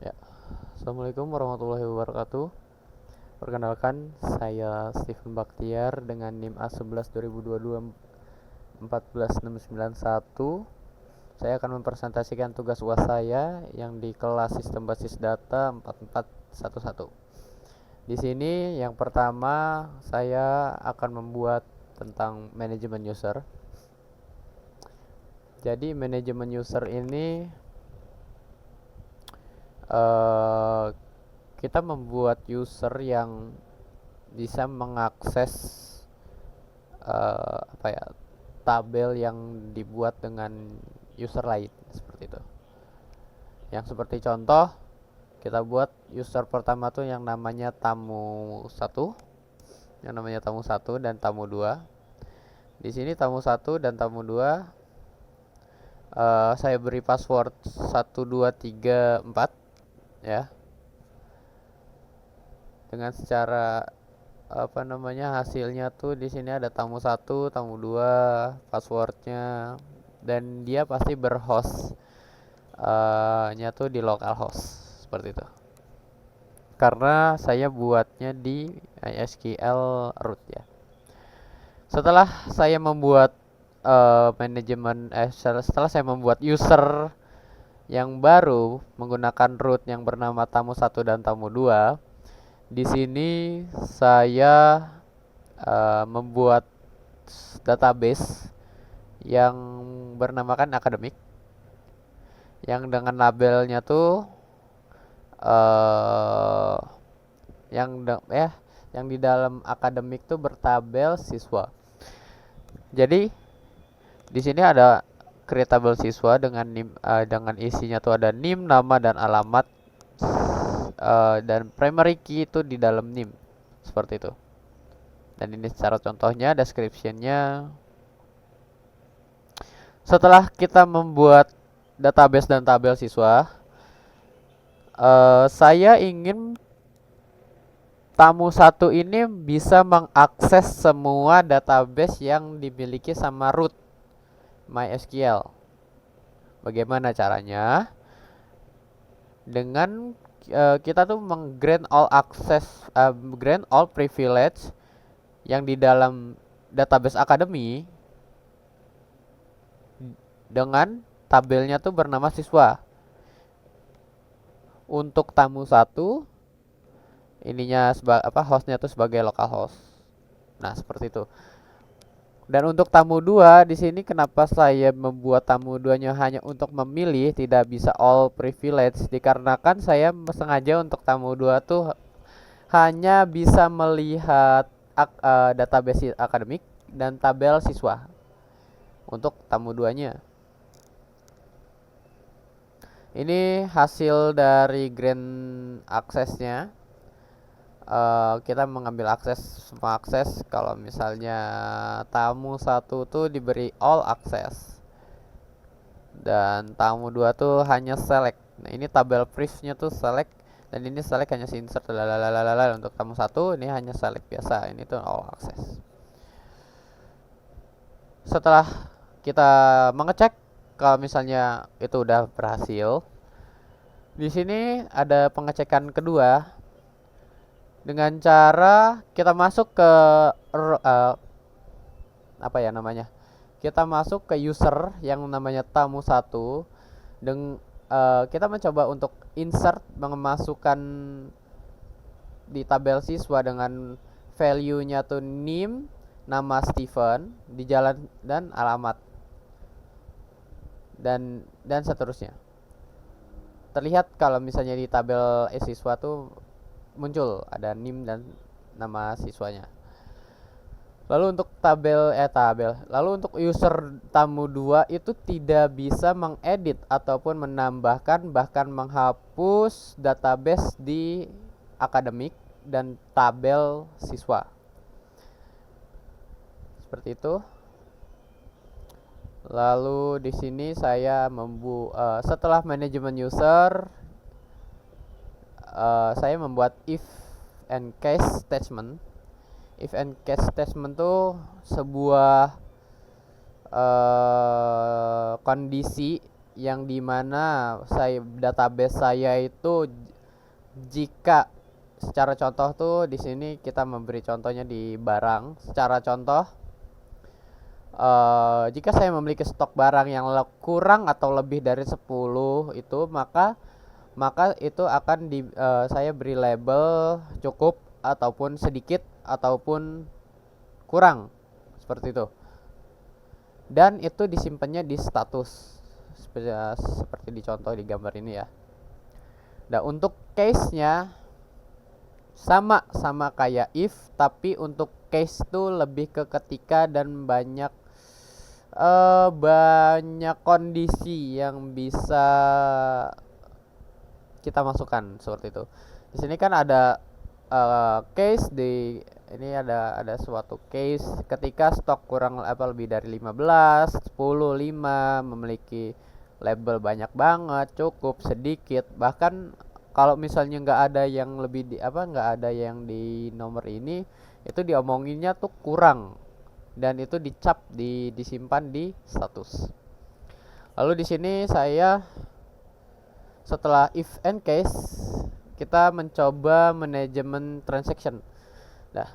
Ya, Assalamualaikum warahmatullahi wabarakatuh. Perkenalkan, saya Stephen Baktiar dengan NIM A11 2022 14691. Saya akan mempresentasikan tugas UAS saya yang di kelas Sistem Basis Data 4411. Di sini yang pertama saya akan membuat tentang manajemen user. Jadi manajemen user ini eh, kita membuat user yang bisa mengakses apa ya, tabel yang dibuat dengan user lain seperti itu. Yang seperti contoh, kita buat user pertama tuh yang namanya tamu satu, dan tamu 2. Di sini tamu satu dan tamu 2, saya beri password 1234 ya. Dengan secara hasilnya tuh di sini ada tamu satu, tamu 2, passwordnya, dan dia pasti berhost nya tuh di localhost seperti itu. Karena saya buatnya di MySQL root ya. Setelah saya membuat setelah saya membuat user yang baru menggunakan root yang bernama tamu satu dan tamu 2, di sini saya membuat database yang bernamakan akademik, yang dengan labelnya tuh eh yang di dalam akademik tuh bertabel siswa. Jadi di sini ada creatable siswa dengan dengan isinya tuh ada NIM, nama dan alamat, dan primary key itu di dalam NIM seperti itu. Dan ini secara contohnya, descriptionnya. Setelah kita membuat database dan tabel siswa, saya ingin tamu satu ini bisa mengakses semua database yang dimiliki sama root MySQL. Bagaimana caranya? Dengan kita tuh menggrant all access, grant all privilege yang di dalam database akademi dengan tabelnya tuh bernama siswa. Untuk tamu satu, hostnya tuh sebagai localhost. Nah, seperti itu. Dan untuk tamu 2 di sini kenapa saya membuat tamu 2-nya hanya untuk memilih, tidak bisa all privilege, dikarenakan saya sengaja untuk tamu 2 tuh hanya bisa melihat database akademik dan tabel siswa untuk tamu 2-nya. Ini hasil dari grant aksesnya. Kita mengambil semua akses. Kalau misalnya tamu satu tuh diberi all access dan tamu 2 tuh hanya select. Nah, ini tabel privnya tuh select, dan ini select hanya insert lalalala. Untuk tamu satu ini hanya select biasa, ini tuh all access. Setelah kita mengecek kalau misalnya itu udah berhasil, di sini ada pengecekan kedua dengan cara kita masuk ke kita masuk ke user yang namanya tamu satu, dan kita mencoba untuk insert, memasukkan di tabel siswa dengan value-nya tuh NIM, nama Steven, di jalan dan alamat, dan seterusnya. Terlihat kalau misalnya di tabel siswa tuh muncul ada NIM dan nama siswanya. Lalu untuk lalu untuk user tamu 2 itu tidak bisa mengedit ataupun menambahkan, bahkan menghapus database di akademik dan tabel siswa. Seperti itu. Lalu di sini saya setelah manajemen user, saya membuat if and case statement. If and case statement tuh sebuah kondisi yang dimana database saya itu jika secara contoh tuh di sini kita memberi contohnya di barang. Secara contoh, jika saya memiliki stok barang yang kurang atau lebih dari 10 itu, maka itu akan saya beri label cukup ataupun sedikit ataupun kurang, seperti itu. Dan itu disimpannya di status seperti di contoh di gambar ini ya. Nah, untuk case-nya sama kayak if, tapi untuk case tuh lebih ke ketika dan banyak kondisi yang bisa kita masukkan seperti itu. Di sini kan ada case ini ada suatu case ketika stok kurang lebih dari 15, 10, 5, memiliki label banyak banget, cukup, sedikit, bahkan kalau misalnya nggak ada yang lebih nggak ada yang di nomor ini, itu diomonginnya tuh kurang dan itu disimpan di status. Lalu di sini saya setelah if and case kita mencoba manajemen transaction. Nah,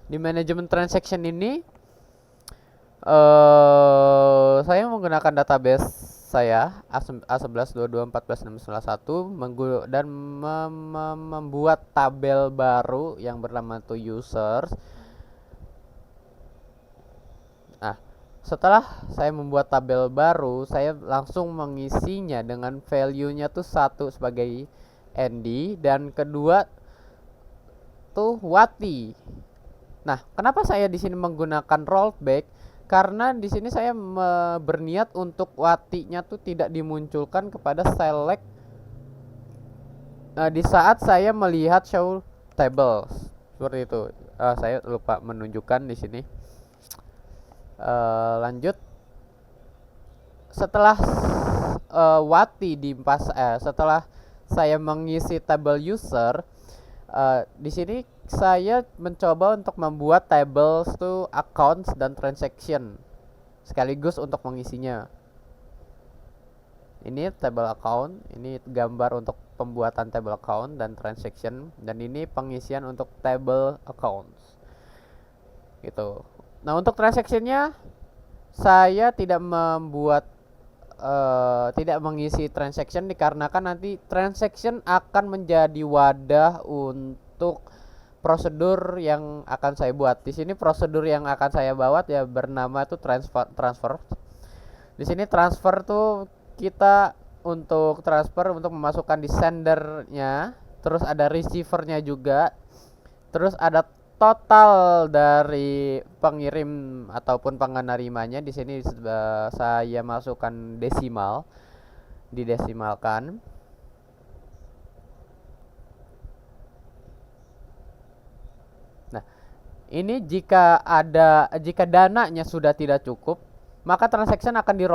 di manajemen transaction ini saya menggunakan database saya A11221461 dan membuat tabel baru yang bernama to users. Nah, setelah saya membuat tabel baru, saya langsung mengisinya dengan value-nya tuh satu sebagai ND dan kedua tuh Wati. Nah, kenapa saya di sini menggunakan rollback? Karena di sini saya berniat untuk Wati-nya tuh tidak dimunculkan kepada select di saat saya melihat show tables. Seperti itu. Saya lupa menunjukkan di sini. Lanjut. Setelah Wati setelah saya mengisi tabel user, di sini saya mencoba untuk membuat tables to accounts dan transaction sekaligus untuk mengisinya. Ini table account, ini gambar untuk pembuatan table account dan transaction, dan ini pengisian untuk table accounts gitu. Nah, untuk transactionnya saya tidak mengisi transaction dikarenakan nanti transaction akan menjadi wadah untuk prosedur yang akan saya buat. Di sini prosedur yang akan saya buat ya bernama tuh transfer. Di sini transfer tuh kita untuk transfer untuk memasukkan di sendernya, terus ada receivernya juga, terus ada total dari pengirim ataupun penerimanya. Di sini saya masukkan desimal, didesimalkan. Nah, ini jika dananya sudah tidak cukup, maka transaction akan di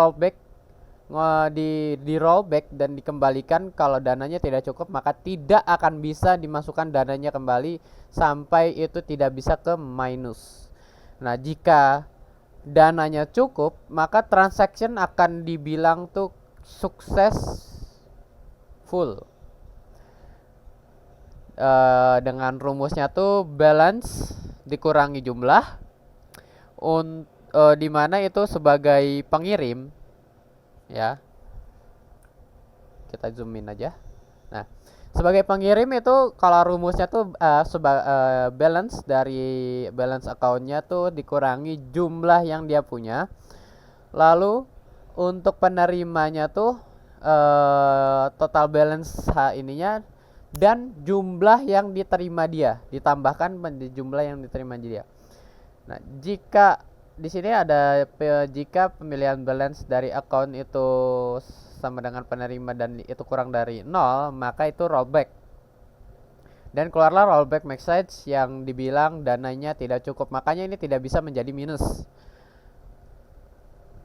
rollback dan dikembalikan. Kalau dananya tidak cukup, maka tidak akan bisa dimasukkan dananya kembali sampai itu tidak bisa ke minus. Nah, jika dananya cukup, maka transaction akan dibilang tuh sukses full. Dengan rumusnya tuh balance dikurangi jumlah di mana itu sebagai pengirim ya. Kita zoom in aja. Nah, sebagai pengirim itu kalau rumusnya tuh balance dari balance account-nya tuh dikurangi jumlah yang dia punya. Lalu untuk penerimanya tuh total balance ininya dan jumlah yang diterima dia ditambahkan jumlah yang diterima dia. Nah, jika di sini ada jika pemilihan balance dari account itu sama dengan penerima dan itu kurang dari 0, maka itu rollback. Dan keluarlah rollback message yang dibilang dananya tidak cukup. Makanya ini tidak bisa menjadi minus.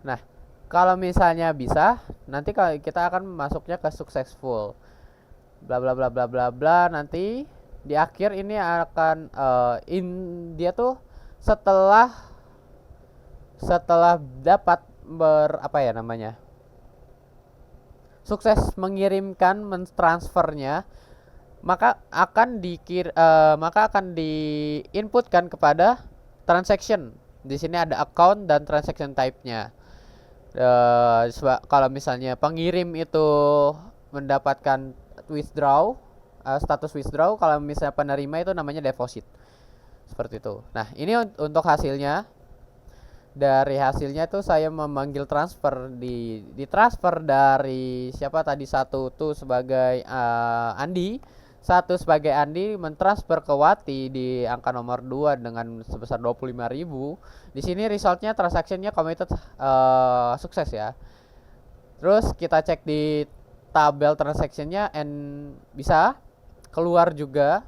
Nah, kalau misalnya bisa, nanti kalau kita akan masuknya ke successful. Bla bla bla bla bla bla. Nanti di akhir ini akan dia tuh setelah dapat sukses mengirimkan mentransfernya, maka akan diinputkan kepada transaction. Di sini ada account dan transaction type-nya. Kalau misalnya pengirim itu mendapatkan withdraw, status withdraw, kalau misalnya penerima itu namanya deposit. Seperti itu. Nah, ini untuk hasilnya. Dari hasilnya tuh saya memanggil transfer, di transfer dari siapa tadi, satu tuh sebagai Andi, satu sebagai Andi mentransfer ke Wati di angka nomor 2 dengan sebesar 25.000. Di sini resultnya transactionnya committed, sukses ya. Terus kita cek di tabel transactionnya and bisa keluar juga.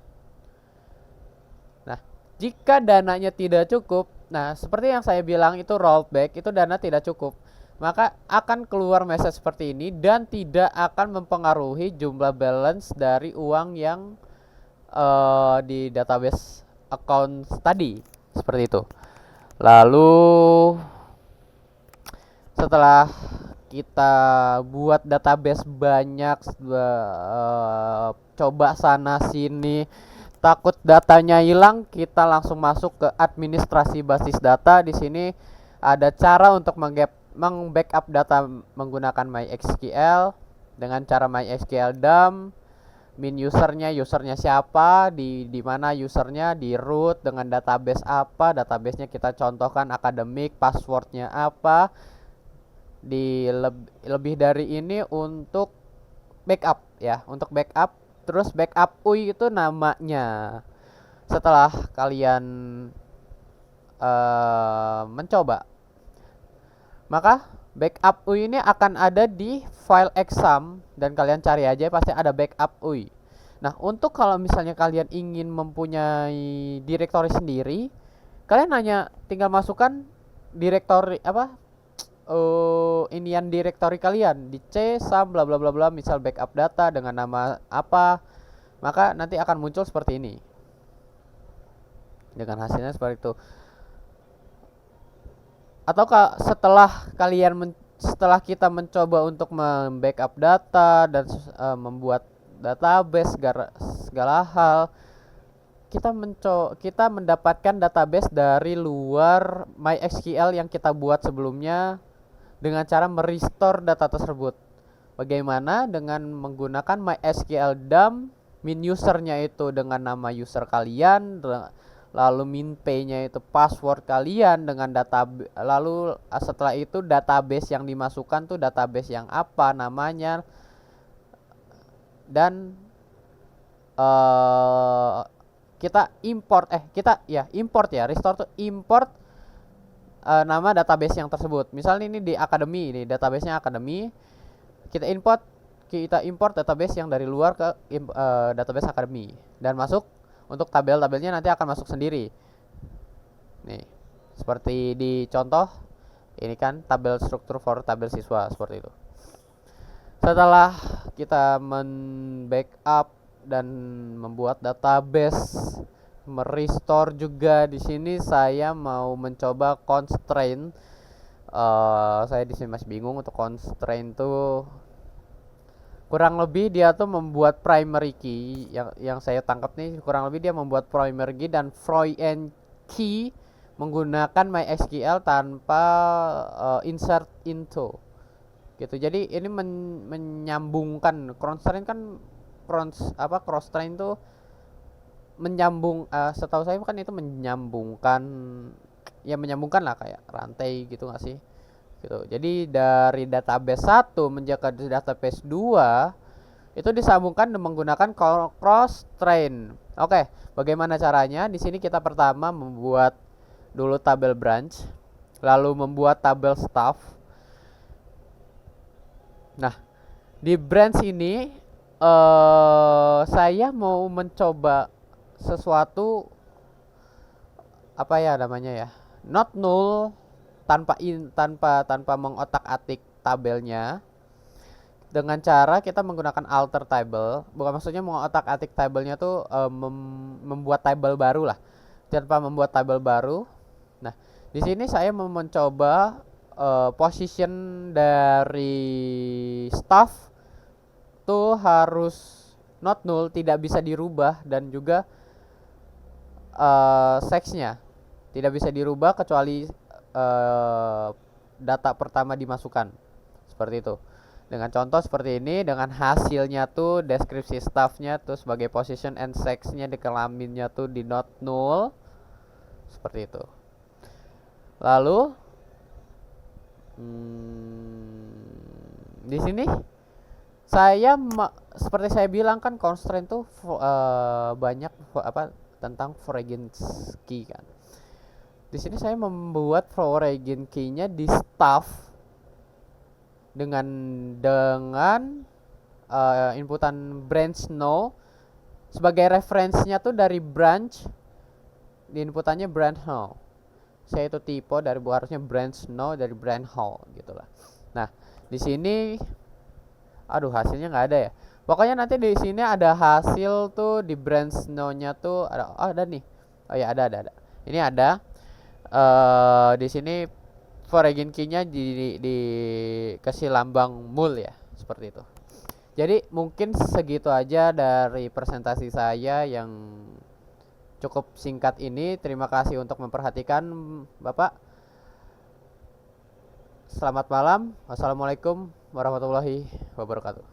Nah, jika dananya tidak cukup, nah seperti yang saya bilang itu rollback, itu dana tidak cukup, maka akan keluar message seperti ini dan tidak akan mempengaruhi jumlah balance dari uang yang di database account tadi. Seperti itu. Lalu setelah kita buat database banyak, coba sana sini, takut datanya hilang, kita langsung masuk ke administrasi basis data. Di sini ada cara untuk meng-backup data menggunakan MySQL dengan cara MySQL dump. Min usernya siapa, di mana usernya, di root dengan database apa, databasenya kita contohkan akademik, passwordnya apa. Lebih dari ini untuk backup ya, untuk backup. Terus backup UI itu namanya. Setelah kalian mencoba, maka backup UI ini akan ada di file exam, dan kalian cari aja pasti ada backup UI. Nah, untuk kalau misalnya kalian ingin mempunyai direktori sendiri, kalian hanya tinggal masukkan direktori inian direktori kalian di C sum bla bla bla bla, misal backup data dengan nama apa, maka nanti akan muncul seperti ini dengan hasilnya seperti itu. Atau setelah kita mencoba untuk membackup data dan membuat database segala hal, kita mendapatkan database dari luar MySQL yang kita buat sebelumnya dengan cara merestore data tersebut. Bagaimana? Dengan menggunakan MySQL dump, min usernya itu dengan nama user kalian, lalu min p-nya itu password kalian dengan data, lalu setelah itu database yang dimasukkan tuh database yang apa namanya, dan kita import restore tuh import nama database yang tersebut. Misalnya ini di Academy, ini databasenya Academy. Kita import database yang dari luar ke database Academy dan masuk. Untuk tabel-tabelnya nanti akan masuk sendiri. Nih, seperti di contoh ini kan tabel struktur for tabel siswa seperti itu. Setelah kita men-backup dan membuat database, merestore juga, di sini saya mau mencoba constraint. Saya di sini masih bingung untuk constraint tuh. Kurang lebih dia tuh membuat primary key, yang saya tangkap nih kurang lebih dia membuat primary key dan foreign key menggunakan MySQL tanpa insert into gitu. Jadi ini menyambungkan constraint kan, constraint tuh menyambung, setahu saya kan itu menyambungkan lah kayak rantai gitu nggak sih gitu. Jadi dari database 1 menjadi database 2 itu disambungkan menggunakan cross train. Oke, bagaimana caranya? Di sini kita pertama membuat dulu tabel branch, lalu membuat tabel staff. Nah, di branch ini saya mau mencoba sesuatu apa ya namanya ya? Not null, tanpa mengotak-atik tabelnya, dengan cara kita menggunakan alter table. Bukan maksudnya mengotak-atik tabelnya tuh membuat tabel baru lah, tanpa membuat tabel baru. Nah, di sini saya mau mencoba position dari staff itu harus not null, tidak bisa dirubah, dan juga seksnya tidak bisa dirubah kecuali data pertama dimasukkan. Seperti itu. Dengan contoh seperti ini, dengan hasilnya tuh deskripsi staffnya tuh sebagai position and sex-nya di kelaminnya tuh di not null. Seperti itu. Lalu di sini saya seperti saya bilang kan constraint tuh banyak apa tentang foreign key kan. Di sini saya membuat foreign key-nya di staff dengan inputan branch no, sebagai referensinya tuh dari branch, di inputannya branch no. Saya itu tipe dari harusnya branch no dari branch how gitulah. Nah, di sini aduh hasilnya nggak ada ya. Pokoknya nanti di sini ada hasil tuh di branch no-nya tuh ada nih. Oh ya ada. Ini ada di sini foreign key-nya dikasih lambang mul ya, seperti itu. Jadi mungkin segitu aja dari presentasi saya yang cukup singkat ini. Terima kasih untuk memperhatikan Bapak. Selamat malam. Wassalamualaikum warahmatullahi wabarakatuh.